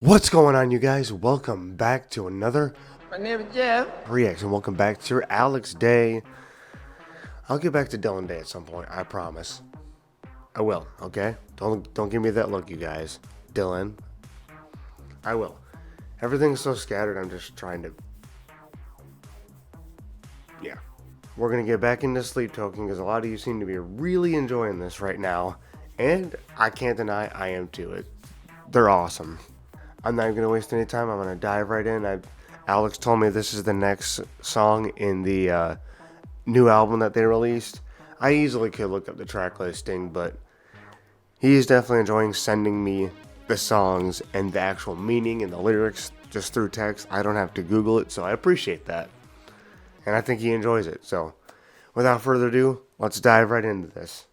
What's going on, you guys? Welcome back to another My name is Jeff. reaction. Welcome back to Alex Day. I'll get back to Dylan Day at some point. I promise. I will. Okay? Don't give me that look, you guys. Dylan. I will. Everything's so scattered. I'm just trying to. Yeah. We're gonna get back into sleep token because a lot of you seem to be really enjoying this right now, and I can't deny I am too. They're awesome. I'm not even going to waste any time. I'm going to dive right in. Alex told me this is the next song in the new album that they released. I easily could look up the track listing, but he's definitely enjoying sending me the songs and the actual meaning and the lyrics just through text. I don't have to Google it, so I appreciate that. And I think he enjoys it. So without further ado, let's dive right into this.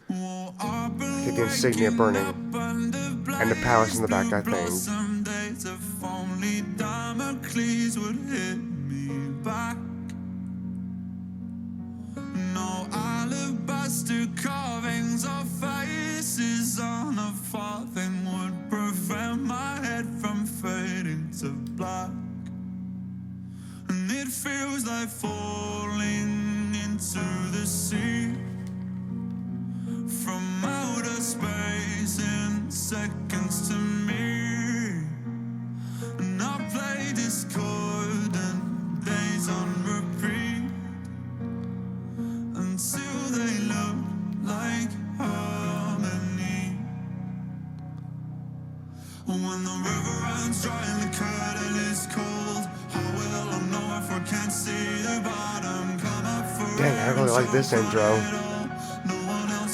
Get the insignia burning and the palace in the back, I think. Some days if only Damocles would hit me back. No alabaster carvings or faces on a farthing would prevent my head from fading to black. And it feels like falling into the sea from outer space in seconds to me. And I play discordant days on repeat until they look like harmony. When the river runs dry and the curtain is cold, how will I know if I can't see the bottom? Come up for Dang, I really like this intro.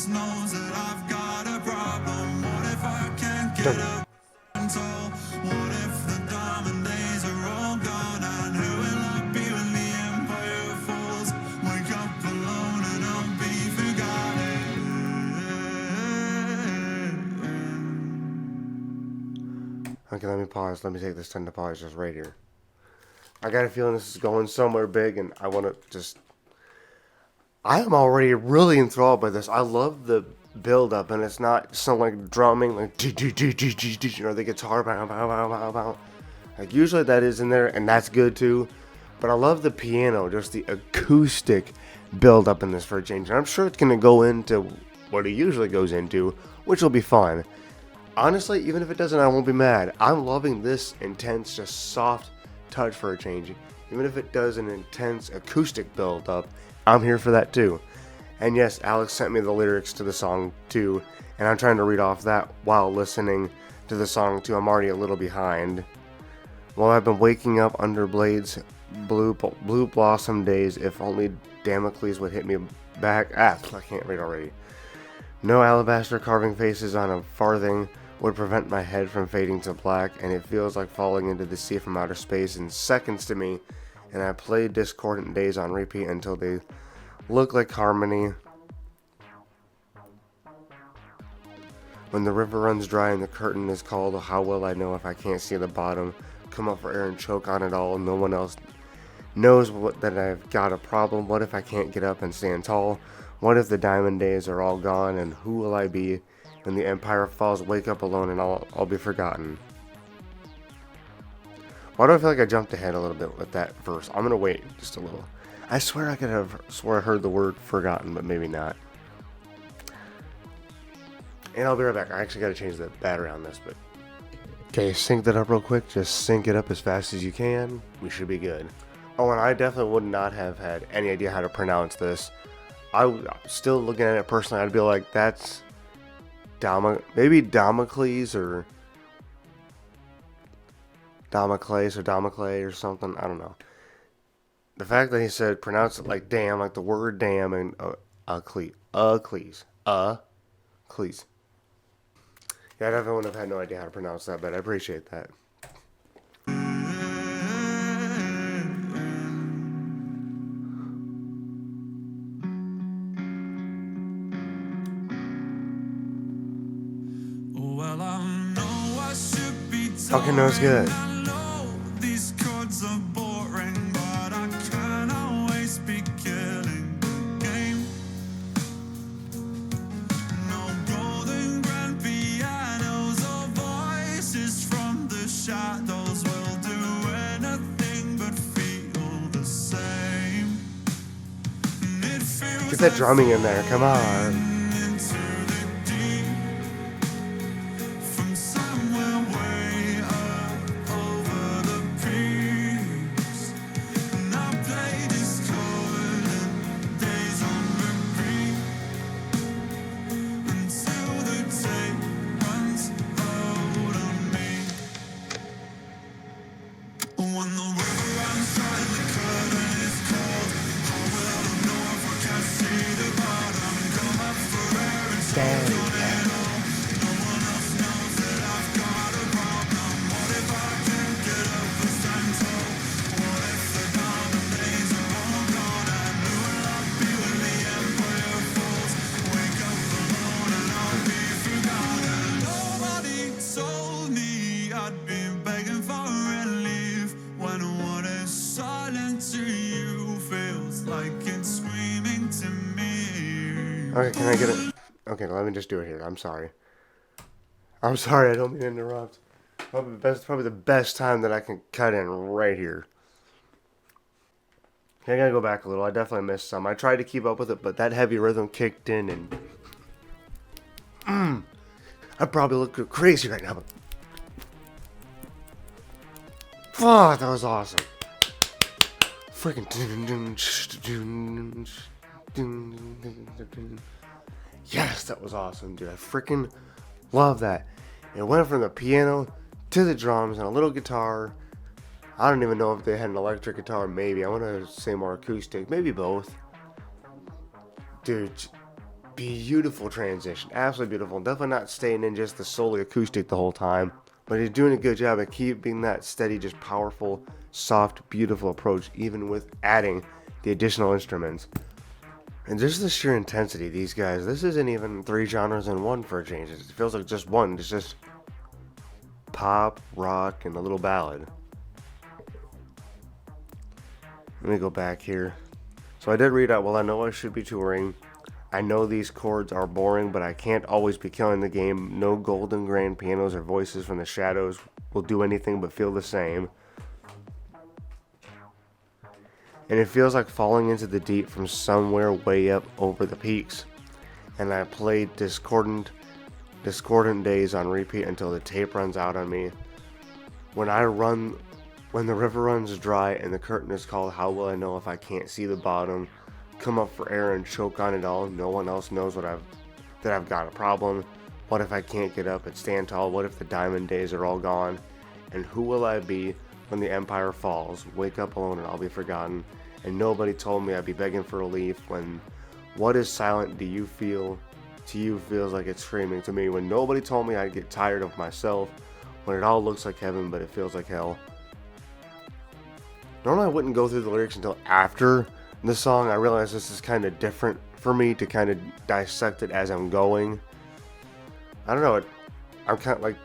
knows that I've got a problem. What if I can't get up and tall? What if the diamond days are all gone? And who will I be when the empire falls? Wake up alone and I'll be forgotten. Okay, let me pause. Let me take this time to pause just right here. I got a feeling this is going somewhere big, and I want to just... I am already really enthralled by this. I love the build-up, and it's not some like drumming, like or the guitar, bow, bow, bow, bow, bow. Like usually that is in there, and that's good too. But I love the piano, just the acoustic build-up in this for a change. And I'm sure it's gonna go into what it usually goes into, which will be fun. Honestly, even if it doesn't, I won't be mad. I'm loving this intense, just soft touch for a change. Even if it does an intense acoustic build-up, I'm here for that too. And yes, Alex sent me the lyrics to the song too, and I'm trying to read off that while listening to the song too. I'm already a little behind. Well, I've been waking up under blades, blue blossom days. If only Damocles would hit me back. I can't read already. No alabaster carving faces on a farthing would prevent my head from fading to black, and it feels like falling into the sea from outer space in seconds to me. And I played discordant days on repeat until they look like harmony. When the river runs dry and the curtain is called, how will I know if I can't see the bottom? Come up for air and choke on it all. No one else knows that I've got a problem. What if I can't get up and stand tall? What if the diamond days are all gone? And who will I be when the empire falls? Wake up alone and I'll be forgotten. Why do I feel like I jumped ahead a little bit with that verse? I'm gonna wait just a little. I swear I could have I heard the word forgotten, but maybe not. And I'll be right back. I actually gotta change the battery on this, but okay, sync that up real quick. Just sync it up as fast as you can. We should be good. Oh, and I definitely would not have had any idea how to pronounce this. Still looking at it personally, I'd be like, that's maybe Damocles or Damocles or something. I don't know. The fact that he said pronounce it like damn, like the word damn, and cleese. Yeah, I definitely would have had no idea how to pronounce that, but I appreciate that. Well, I know I should be Okay, no, it's good. I know these chords are boring, but I can't always be killing the game. No golden Get that drumming in there, come on. into the deep from somewhere way up over the peaks. And I play discordant days on repeat until the tape runs out on me. When the river runs dry and the curtain is cold, how will I know if I can't see the bottom? Come up for air and choke on it all. No one else knows that I've got a problem. What if I can't get up and stand tall? What if the diamond days are all gone? And who will I be when the empire falls? Wake up alone and I'll be forgotten. Nobody told me I'd be begging for relief when what is silent to you feels like it's screaming to me. Okay, can I get it? Okay, let me just do it here. I'm sorry. I'm sorry, I don't mean to interrupt. Probably the best time that I can cut in right here. Okay, I gotta go back a little. I definitely missed some. I tried to keep up with it, but that heavy rhythm kicked in and... I probably look crazy right now, but... Fuck, that was awesome. Freaking... Yes, that was awesome, dude. I freaking love that. It went from the piano to the drums and a little guitar. I don't even know if they had an electric guitar. Maybe. I want to say more acoustic. Maybe both. Dude, beautiful transition. Absolutely beautiful. Definitely not staying in just the solely acoustic the whole time. But he's doing a good job of keeping that steady, just powerful, soft, beautiful approach, even with adding the additional instruments. And just the sheer intensity, these guys, this isn't even 3 genres in one for a change. It feels like just one. It's just pop, rock, and a little ballad. Let me go back here. So I did read out, well, I know I should be touring. I know these chords are boring, but I can't always be killing the game. No golden grand pianos or voices from the shadows will do anything but feel the same. And it feels like falling into the deep from somewhere way up over the peaks. And I played discordant days on repeat until the tape runs out on me. When the river runs dry and the curtain is called, how will I know if I can't see the bottom? Come up for air and choke on it all. No one else knows that I've got a problem. What if I can't get up and stand tall? What if the diamond days are all gone? And who will I be when the empire falls? Wake up alone and I'll be forgotten. And nobody told me I'd be begging for relief. When what is silent to you feels like it's screaming to me. When nobody told me I'd get tired of myself. When it all looks like heaven but it feels like hell. Normally I wouldn't go through the lyrics until after the song. I realize this is kind of different for me to kind of dissect it as I'm going. I don't know, I'm kind of like,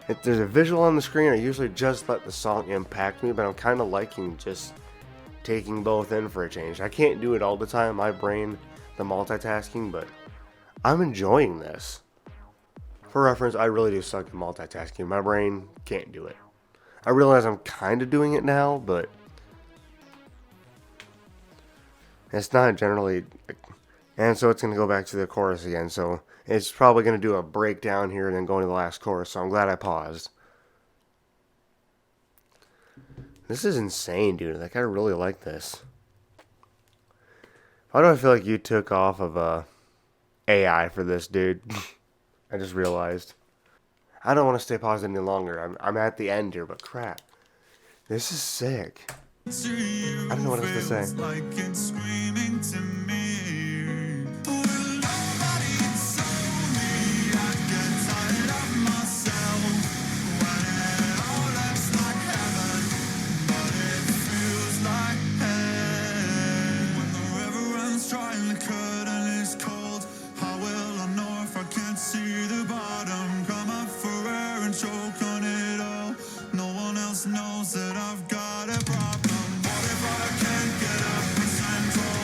if there's a visual on the screen, I usually just let the song impact me, but I'm kind of liking just taking both in for a change. I can't do it all the time, my brain, the multitasking, but I'm enjoying this. For reference, I really do suck at multitasking. My brain can't do it. I realize I'm kind of doing it now, but it's not generally. And so it's going to go back to the chorus again. So it's probably going to do a breakdown here and then go into the last chorus. So I'm glad I paused. This is insane, dude. Like, I really like this. Why do I feel like you took off of AI for this, dude? I just realized. I don't want to stay paused any longer. I'm at the end here, but crap. This is sick. I don't know what else to say. Like it's screaming to me. Well, nobody told me I'd get tired of myself. When it all looks like heaven, but it feels like hell. When the river runs dry and the curtain is cold, how will I know if I can't see the bottom? Come up for air and choke on it all. No one else knows that I've got a problem. What if I can't get up and stand tall?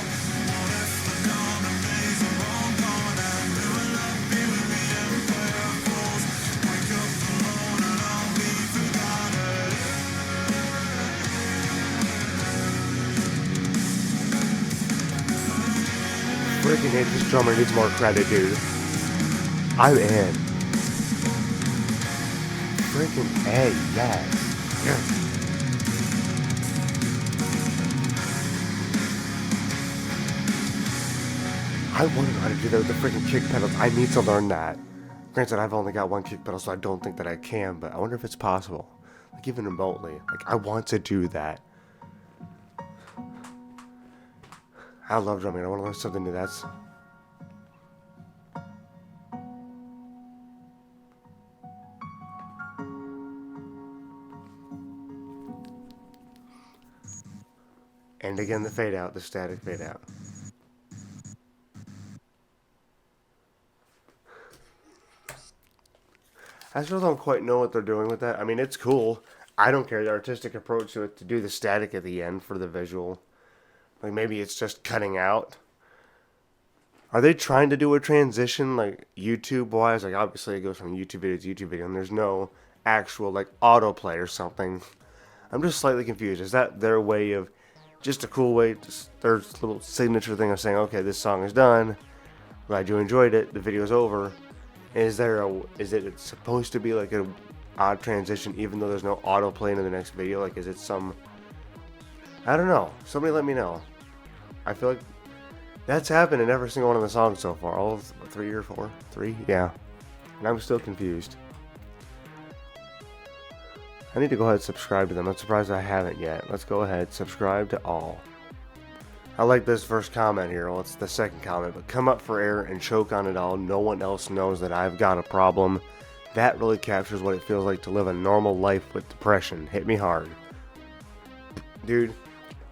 freaking A, this drummer needs more credit, dude. I'm in. Freaking A, yes. Yes. I want to know how to do that with the freaking kick pedals. I need to learn that. Granted, I've only got one kick pedal, so I don't think that I can, but I wonder if it's possible. Like, even remotely. Like, I want to do that. I love drumming. I want to learn something new. That's... And again, the fade out, the static fade out. I still don't quite know what they're doing with that. I mean, it's cool. I don't care the artistic approach to it to do the static at the end for the visual. Like, maybe it's just cutting out. Are they trying to do a transition, like, YouTube-wise? Like, obviously it goes from YouTube video to YouTube video, and there's no actual, like, autoplay or something. I'm just slightly confused. Is that their way of... Just a cool way, just their little signature thing of saying, okay, this song is done. Glad you enjoyed it. The video's over. Is it supposed to be like an odd transition even though there's no autoplay into the next video? Like, is it some... I don't know. Somebody let me know. I feel like that's happened in every single one of the songs so far. All 3 or 4? 3? Yeah. And I'm still confused. I need to go ahead and subscribe to them. I'm surprised I haven't yet. Let's go ahead, subscribe to all. I like this first comment here. Well, it's the second comment. But come up for air and choke on it all. No one else knows that I've got a problem. That really captures what it feels like to live a normal life with depression. Hit me hard. Dude,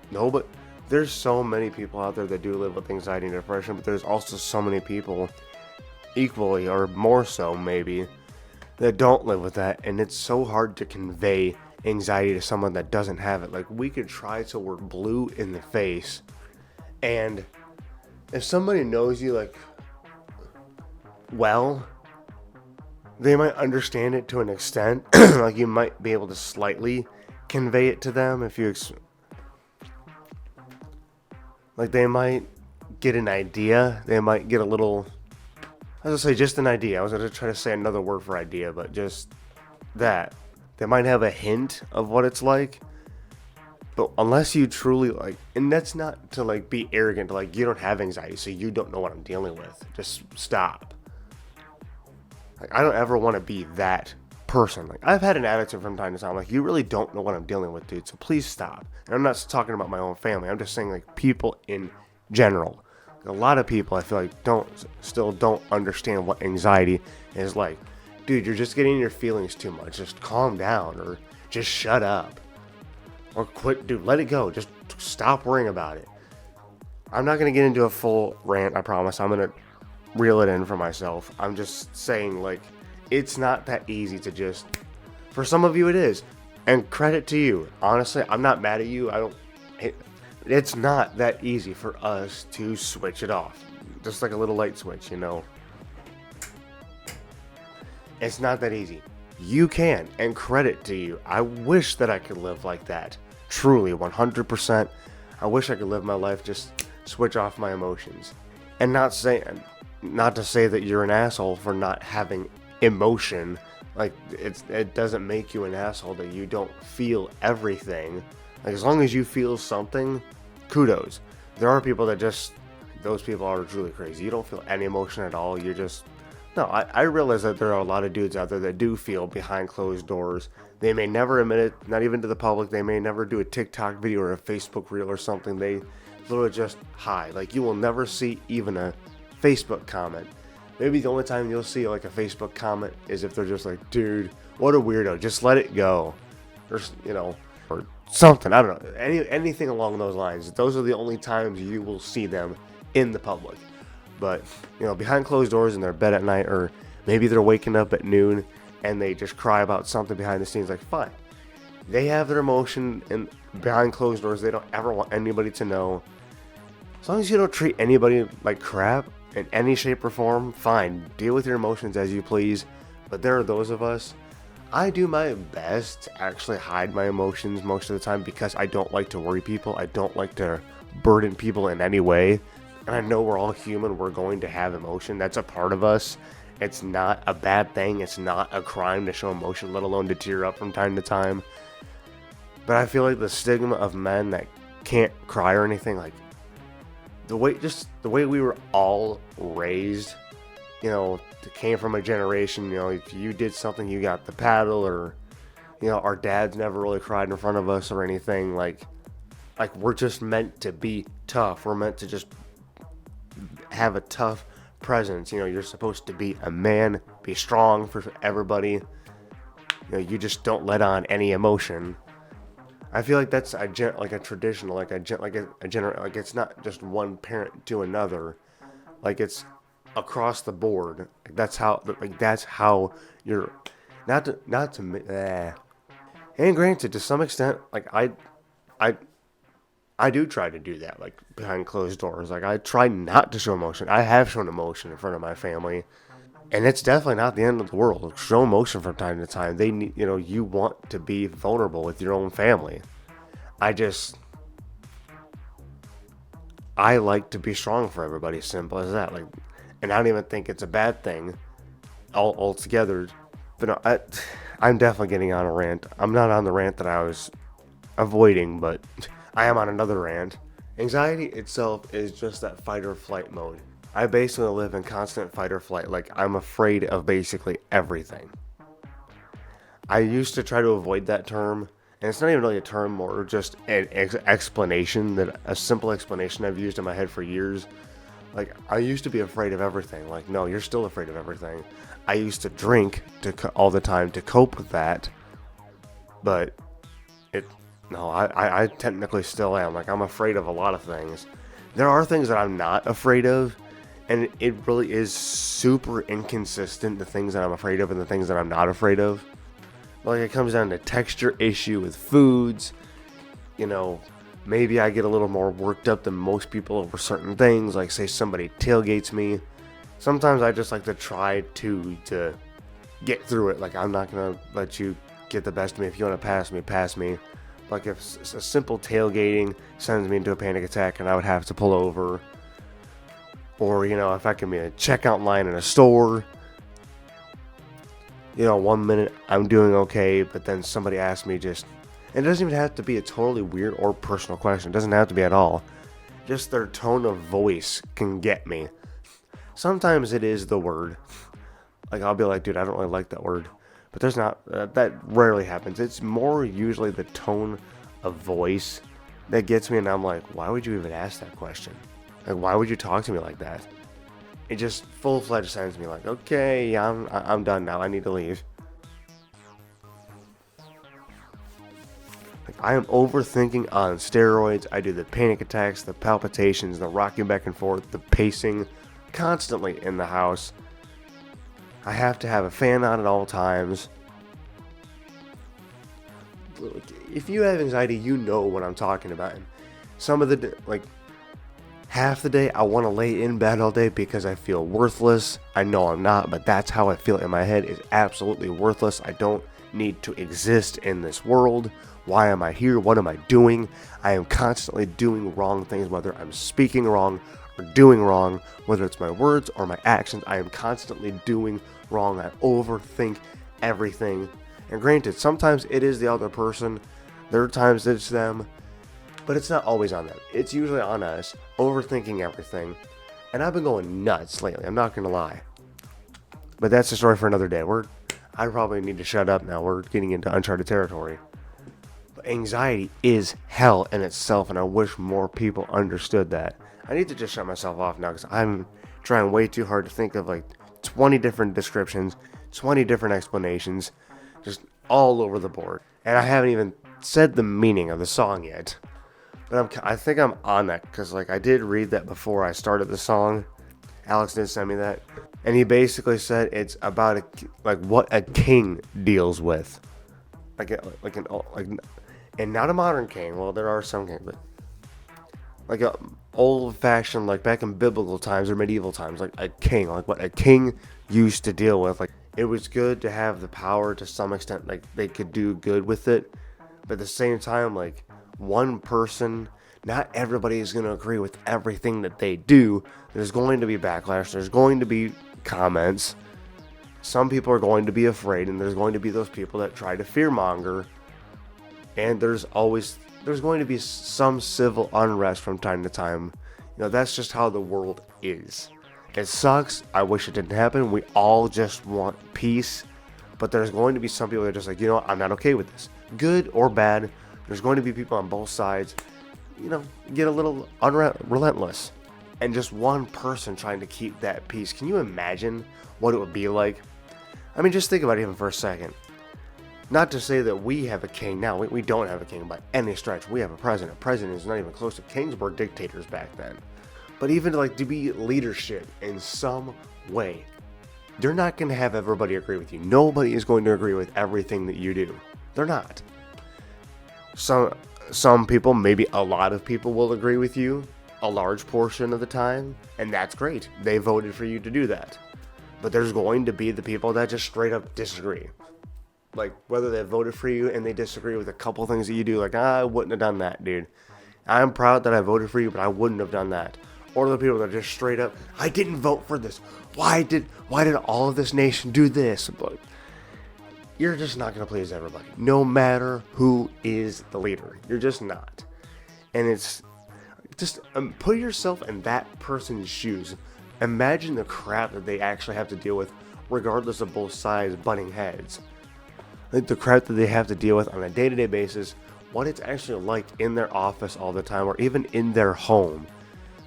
no, but there's so many people out there that do live with anxiety and depression. But there's also so many people, equally or more so maybe, that don't live with that, and it's so hard to convey anxiety to someone that doesn't have it. Like, we could try till we're blue in the face, and if somebody knows you, like, well, they might understand it to an extent. Like, you might be able to slightly convey it to them if you like, they might get an idea, they might get a little... I was going to say just an idea. I was going to try to say another word for idea, but just that. They might have a hint of what it's like. But unless you truly, like, and that's not to, like, be arrogant, to, like, you don't have anxiety, so you don't know what I'm dealing with. Just stop. Like, I don't ever want to be that person. Like, I've had an attitude from time to time. Like, you really don't know what I'm dealing with, dude, so please stop. And I'm not talking about my own family. I'm just saying, like, people in general. A lot of people, I feel like, still don't understand what anxiety is like. Dude, you're just getting your feelings too much. Just calm down, or just shut up, or quit. Dude, let it go. Just stop worrying about it. I'm not going to get into a full rant, I promise. I'm going to reel it in for myself. I'm just saying, like, it's not that easy to just... For some of you, it is. And credit to you. Honestly, I'm not mad at you. It's not that easy for us to switch it off. Just like a little light switch, you know. It's not that easy. You can, and credit to you. I wish that I could live like that. Truly, 100%. I wish I could live my life just switch off my emotions. And not to say that you're an asshole for not having emotion. Like, it doesn't make you an asshole that you don't feel everything. Like, as long as you feel something, kudos. There are people that just, those people are truly crazy. You don't feel any emotion at all. You're just, no, I realize that there are a lot of dudes out there that do feel behind closed doors. They may never admit it, not even to the public. They may never do a TikTok video or a Facebook reel or something. They literally just hide. Like, you will never see even a Facebook comment. Maybe the only time you'll see, like, a Facebook comment is if they're just like, dude, what a weirdo. Just let it go. Or, you know, or something. I don't know. Anything along those lines. Those are the only times you will see them in the public. But, you know, behind closed doors in their bed at night, or maybe they're waking up at noon and they just cry about something behind the scenes, like, fine. They have their emotion and behind closed doors. They don't ever want anybody to know. As long as you don't treat anybody like crap in any shape or form, fine. Deal with your emotions as you please. But there are those of us, I do my best to actually hide my emotions most of the time because I don't like to worry people. I don't like to burden people in any way. And I know we're all human. We're going to have emotion. That's a part of us. It's not a bad thing. It's not a crime to show emotion, let alone to tear up from time to time. But I feel like the stigma of men that can't cry or anything, like the way we were all raised, came from a generation, if you did something, you got the paddle, or, our dads never really cried in front of us or anything. Like we're just meant to be tough. We're meant to just have a tough presence. You're supposed to be a man, be strong for everybody. You just don't let on any emotion. I feel like that's a traditional, like it's not just one parent to another, like it's across the board. That's how you're, not to. And granted, to some extent, like I do try to do that, like behind closed doors. Like I try not to show emotion. I have shown emotion in front of my family, and it's definitely not the end of the world. Show emotion from time to time. They need, you want to be vulnerable with your own family. I like to be strong for everybody. Simple as that. Like, and I don't even think it's a bad thing altogether. But no, I'm definitely getting on a rant. I'm not on the rant that I was avoiding, but I am on another rant. Anxiety itself is just that fight or flight mode. I basically live in constant fight or flight. Like, I'm afraid of basically everything. I used to try to avoid that term, and it's not even really a term, or just an explanation, a simple explanation I've used in my head for years. Like, I used to be afraid of everything. Like, no, you're still afraid of everything. I used to drink all the time to cope with that, but I technically still am. Like, I'm afraid of a lot of things. There are things that I'm not afraid of, and it really is super inconsistent, the things that I'm afraid of and the things that I'm not afraid of. Like, it comes down to texture issue with foods. Maybe I get a little more worked up than most people over certain things. Like, say somebody tailgates me. Sometimes I just like to try to get through it. Like, I'm not going to let you get the best of me. If you want to pass me. Like, if a simple tailgating sends me into a panic attack and I would have to pull over. Or, if I can be in a checkout line in a store. 1 minute I'm doing okay, but then somebody asks me and it doesn't even have to be a totally weird or personal question. It doesn't have to be at all. Just their tone of voice can get me. Sometimes it is the word. Like, I'll be like, dude, I don't really like that word. But there's not, that rarely happens. It's more usually the tone of voice that gets me, and I'm like, why would you even ask that question? Like, why would you talk to me like that? It just full-fledged sends me like, okay, yeah, I'm done now. I need to leave. Like, I am overthinking on steroids. I do the panic attacks, the palpitations, the rocking back and forth, the pacing, constantly in the house. I have to have a fan on at all times. If you have anxiety, you know what I'm talking about. And some of the, half the day I want to lay in bed all day because I feel worthless. I know I'm not, but that's how I feel in my head, is absolutely worthless. I don't need to exist in this world. Why am I here? What am I doing? I am constantly doing wrong things, whether I'm speaking wrong or doing wrong, whether it's my words or my actions. I am constantly doing wrong. I overthink everything. And granted, sometimes it is the other person. There are times it's them. But it's not always on them. It's usually on us, overthinking everything. And I've been going nuts lately, I'm not going to lie. But that's a story for another day. I probably need to shut up now. We're getting into uncharted territory. But anxiety is hell in itself, and I wish more people understood that. I need to just shut myself off now, because I'm trying way too hard to think of 20 different descriptions, 20 different explanations, just all over the board. And I haven't even said the meaning of the song yet. But I think I'm on that, because I did read that before I started the song. Alex did send me that, and he basically said it's about what a king deals with, and not a modern king. Well, there are some kings, but like a old-fashioned, back in biblical times or medieval times, a king, what a king used to deal with. It was good to have the power to some extent. They could do good with it, but at the same time, one person not everybody is going to agree with everything that they do. There's going to be backlash. There's going to be comments. Some people are going to be afraid, and there's going to be those people that try to fearmonger. And there's going to be some civil unrest from time to time. That's just how the world is. It sucks. I wish it didn't happen. We all just want peace. But there's going to be some people that are just like, I'm not okay with this. Good or bad, there's going to be people on both sides, get a little relentless. And just one person trying to keep that peace. Can you imagine what it would be like? I mean, just think about it even for a second. Not to say that we have a king now. We don't have a king by any stretch. We have a president. President is not even close to kings. Were dictators back then. But even to be leadership in some way, you're not going to have everybody agree with you. Nobody is going to agree with everything that you do. They're not. Some people, maybe a lot of people, will agree with you a large portion of the time, and that's great. They voted for you to do that. But there's going to be the people that just straight up disagree. Like, whether they voted for you and they disagree with a couple things that you do, like, I wouldn't have done that, dude. I'm proud that I voted for you, but I wouldn't have done that. Or the people that are just straight up, I didn't vote for this. Why did all of this nation do this? But you're just not going to please everybody, no matter who is the leader. You're just not. And it's just put yourself in that person's shoes. Imagine the crap that they actually have to deal with, regardless of both sides butting heads. Like the crap that they have to deal with on a day-to-day basis, what it's actually like in their office all the time, or even in their home.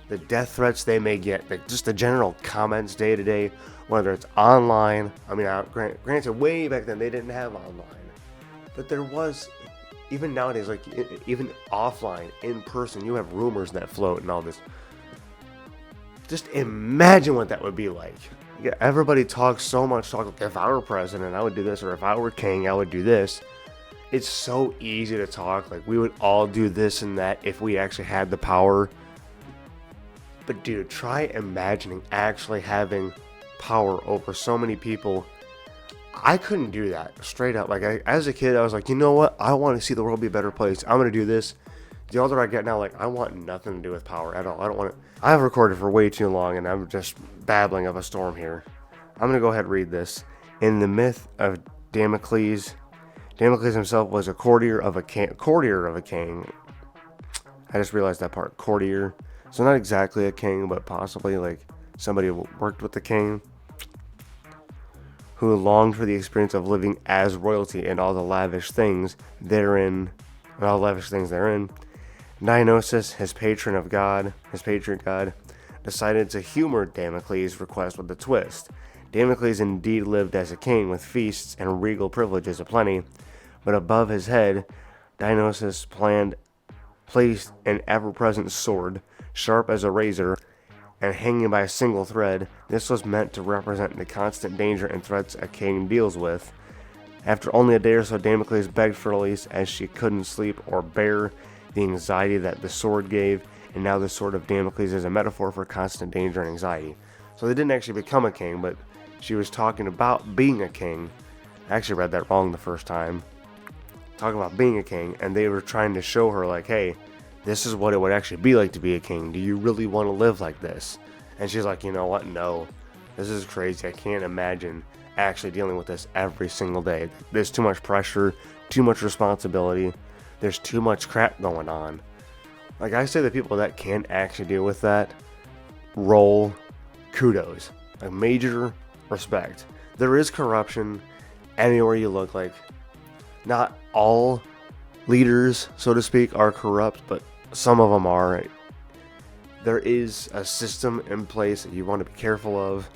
The death threats they may get, just the general comments day to day, whether it's online. I mean, granted, way back then they didn't have online, but there was, even nowadays, like even offline, in person, you have rumors that float and all this. Just imagine what that would be like. Everybody talks so much, like, if I were president, I would do this, or if I were king, I would do this. It's so easy to talk, like we would all do this and that if we actually had the power. But dude, try imagining actually having power over so many people. I couldn't do that, straight up. Like, as a kid, I was like, you know what? I want to see the world be a better place. I'm going to do this. The older I get now, like, I want nothing to do with power at all. I don't want to. I've recorded for way too long, and I'm just babbling of a storm here. I'm going to go ahead and read this. In the myth of Damocles, Damocles himself was a courtier of a king. I just realized that part. Courtier. So not exactly a king, but possibly like somebody who worked with the king, who longed for the experience of living as royalty and all the lavish things therein. Dionysus, his patron god, decided to humor Damocles' request with a twist. Damocles indeed lived as a king with feasts and regal privileges aplenty, but above his head, Dionysus placed an ever-present sword, sharp as a razor, and hanging by a single thread. This was meant to represent the constant danger and threats a king deals with. After only a day or so, Damocles begged for release, as she couldn't sleep or bear the anxiety that the sword gave, and now the sword of Damocles is a metaphor for constant danger and anxiety. So they didn't actually become a king, but she was talking about being a king. I actually read that wrong the first time. Talking about being a king, and they were trying to show her, like, hey, this is what it would actually be like to be a king. Do you really want to live like this? And she's like, you know what? No. This is crazy. I can't imagine actually dealing with this every single day. There's too much pressure, too much responsibility. There's too much crap going on. Like, I say, the people that can actually deal with that, roll kudos. Like, major respect. There is corruption anywhere you look. Like, not all leaders, so to speak, are corrupt, but some of them are. There is a system in place that you want to be careful of.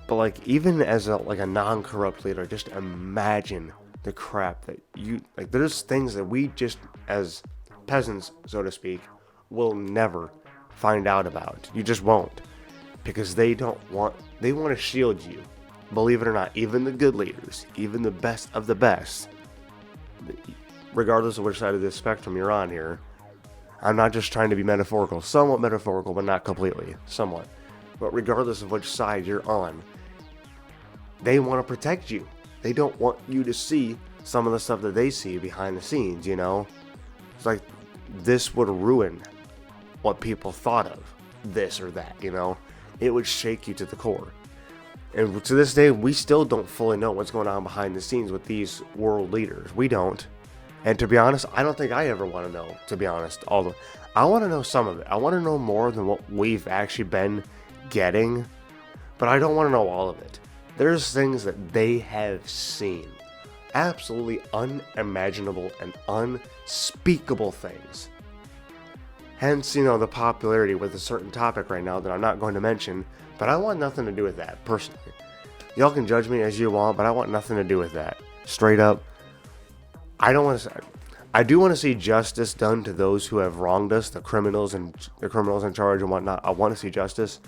But like, even as a non-corrupt leader, just imagine the crap that you, like, there's things that we just, as peasants, so to speak, will never find out about. You just won't. Because they want to shield you. Believe it or not, even the good leaders, even the best of the best, regardless of which side of this spectrum you're on here. I'm not just trying to be metaphorical, somewhat metaphorical, but not completely, somewhat. But regardless of which side you're on, they want to protect you. They don't want you to see some of the stuff that they see behind the scenes, you know? It's like, this would ruin what people thought of this or that, It would shake you to the core. And to this day, we still don't fully know what's going on behind the scenes with these world leaders. We don't. And to be honest, I don't think I ever want to know, to be honest. I want to know some of it. I want to know more than what we've actually been getting, but I don't want to know all of it. There's things that they have seen. Absolutely unimaginable and unspeakable things. Hence, the popularity with a certain topic right now that I'm not going to mention, but I want nothing to do with that, personally. Y'all can judge me as you want, but I want nothing to do with that. Straight up. I do want to see justice done to those who have wronged us, the criminals in charge and whatnot. I want to see justice.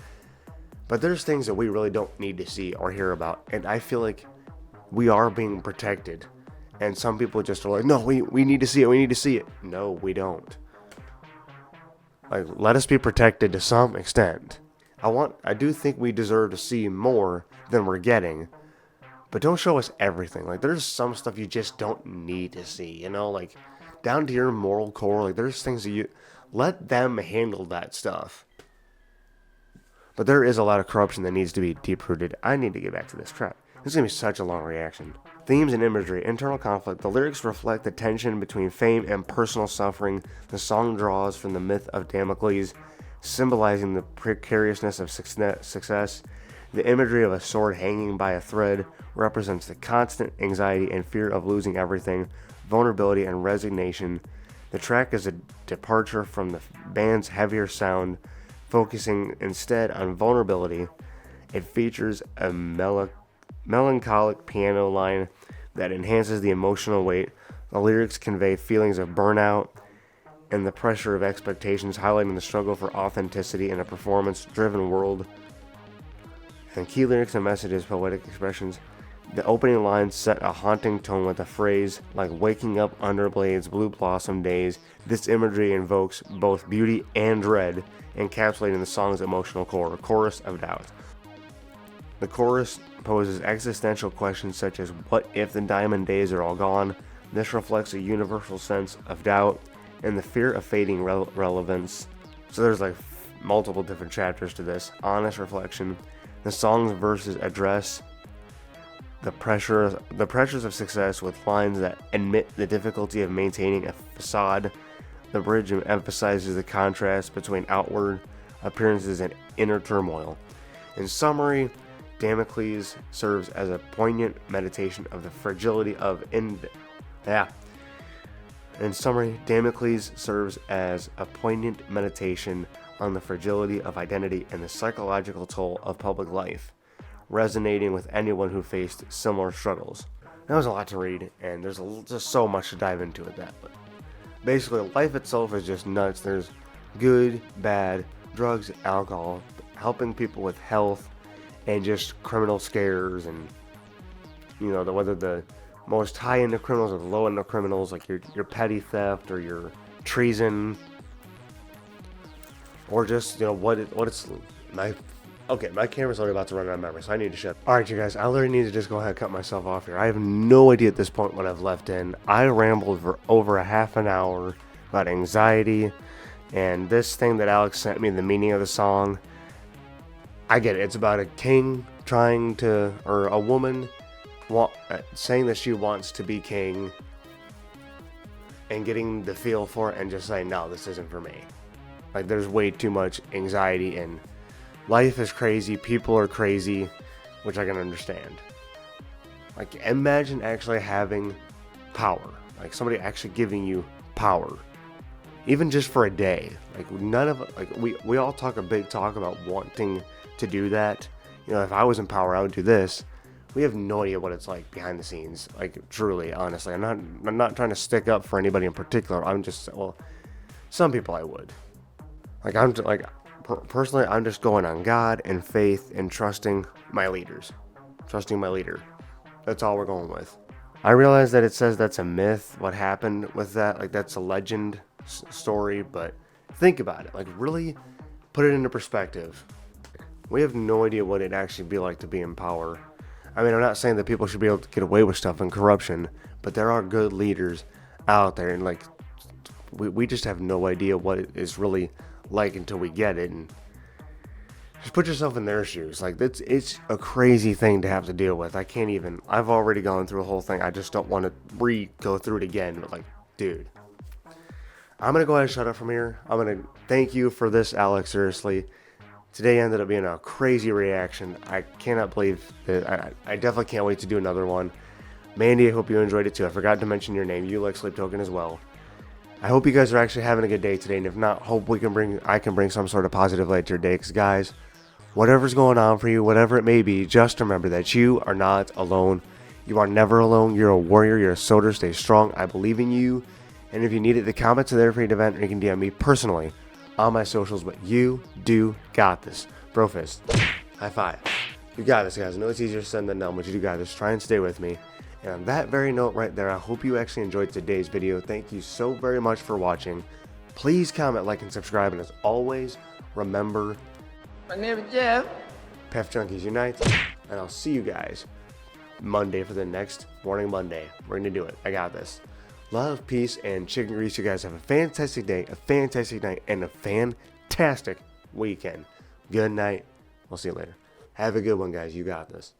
But there's things that we really don't need to see or hear about. And I feel like we are being protected. And some people just are like, no, we need to see it. We need to see it. No, we don't. Like, let us be protected to some extent. I do think we deserve to see more than we're getting. But don't show us everything. Like, there's some stuff you just don't need to see, like, down to your moral core. Like, there's things that let them handle that stuff. But there is a lot of corruption that needs to be deep-rooted. I need to get back to this crap. This is going to be such a long reaction. Themes and imagery, internal conflict. The lyrics reflect the tension between fame and personal suffering. The song draws from the myth of Damocles, symbolizing the precariousness of success. The imagery of a sword hanging by a thread represents the constant anxiety and fear of losing everything, vulnerability and resignation. The track is a departure from the band's heavier sound, focusing instead on vulnerability. It features a melancholic piano line that enhances the emotional weight. The lyrics convey feelings of burnout and the pressure of expectations, highlighting the struggle for authenticity in a performance-driven world. And key lyrics and messages, poetic expressions. The opening lines set a haunting tone with a phrase like waking up under blades, blue blossom days. This imagery invokes both beauty and dread, encapsulating the song's emotional core, a chorus of doubt. The chorus poses existential questions such as, what if the diamond days are all gone? This reflects a universal sense of doubt and the fear of fading relevance. So there's like multiple different chapters to this. Honest reflection. The song's verses address the pressures of success with lines that admit the difficulty of maintaining a facade. The bridge emphasizes the contrast between outward appearances and inner turmoil. In summary, Damocles serves as a poignant meditation of the fragility of In summary, Damocles serves as a poignant meditation on the fragility of identity and the psychological toll of public life, resonating with anyone who faced similar struggles. That was a lot to read, and there's just so much to dive into with that. But basically, life itself is just nuts. There's good, bad, drugs, alcohol, helping people with health, and just criminal scares, and whether the most high end of criminals or the low end of criminals, like your petty theft or your treason, or just what it's my. Okay, my camera's already about to run out of memory, so I need to shut. Alright, you guys, I literally need to just go ahead and cut myself off here. I have no idea at this point what I've left in. I rambled for over a half an hour about anxiety, and this thing that Alex sent me, the meaning of the song, I get it. It's about a king or a woman saying that she wants to be king, and getting the feel for it and just saying, no, this isn't for me. Like, there's way too much anxiety, and life is crazy, people are crazy, which I can understand. Like, imagine actually having power. Like, somebody actually giving you power. Even just for a day. Like, we all talk a big talk about wanting to do that. If I was in power, I would do this. We have no idea what it's like behind the scenes. Like, truly, honestly. I'm not trying to stick up for anybody in particular. I'm just, some people I would. Personally, I'm just going on God and faith and trusting my leaders. Trusting my leader. That's all we're going with. I realize that it says that's a myth, what happened with that. Like, that's a legend story, but think about it. Like, really put it into perspective. We have no idea what it'd actually be like to be in power. I mean, I'm not saying that people should be able to get away with stuff and corruption, but there are good leaders out there, and we just have no idea what it is really like until we get it. And just put yourself in their shoes. Like, it's a crazy thing to have to deal with. I can't even. I've already gone through the whole thing. I just don't want to go through it again. But like, dude, I'm gonna go ahead and shut up from here. I'm gonna thank you for this, Alex. Seriously, today ended up being a crazy reaction. I cannot believe that. I definitely can't wait to do another one. Mandy, I hope you enjoyed it too. I forgot to mention your name. You like Sleep Token as well. I hope you guys are actually having a good day today, and if not, hope I can bring some sort of positive light to your day. Because guys, whatever's going on for you, whatever it may be, just remember that you are not alone. You are never alone. You're a warrior. You're a soldier. Stay strong. I believe in you. And if you need it, the comments are there for you to vent, or you can DM me personally on my socials. But you do got this. Brofist. High five. You got this, guys. I know it's easier said than done, but you do got this. Try and stay with me. And on that very note right there, I hope you actually enjoyed today's video. Thank you so very much for watching. Please comment, like, and subscribe. And as always, remember, My name is Jeff. Pef Junkies Unite. And I'll see you guys Monday for the next Morning Monday. We're going to do it. I got this. Love, peace, and chicken grease. You guys have a fantastic day, a fantastic night, and a fantastic weekend. Good night. We'll see you later. Have a good one, guys. You got this.